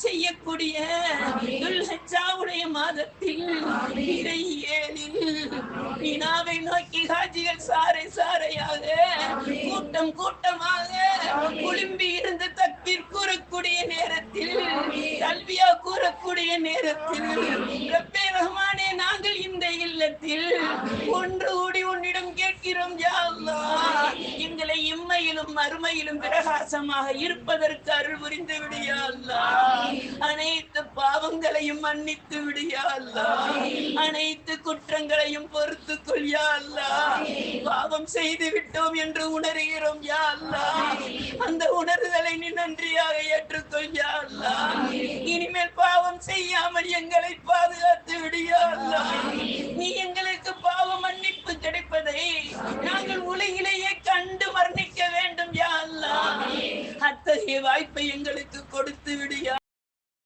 செய்யக்கூடிய துல்ஹஜ்ஜாவுடைய மாதத்தில் இறை ஏழில் மினாவை நோக்கி ஹாஜிகள் சாறை சாறையாக கூட்டம் கூட்டமாக குழும்பி இருந்து தக்பீர் கூறக்கூடிய நேரத்தில் தல்பியா கூறக்கூடிய நேரத்தில் ரப்பே ரஹ்மானே நாங்கள் இந்த இல்லத்தில் ஒன்று கூடி உன்னிடம் கேட்கிறோம் யா அல்லாஹ், எங்களை இம்மையிலும் மறுமையிலும் பிரகாசமாக இருப்பதற்கு அருள் புரிந்து விடு யா அல்லாஹ். அனைத்து பாவங்களையும் மன்னித்து விடு யா அல்லாஹ். அனைத்து குற்றங்களையும் பொறுத்து கொள் யா அல்லாஹ். பாவம் செய்து விட்டோம் என்று உணர்கிறோம் யா அல்லாஹ். அந்த உணர்தலை நீ நன்றியாக ஏற்றுக்கொள் யா அல்லாஹ். இனிமேல் பாவம் செய்யாமல் எங்களை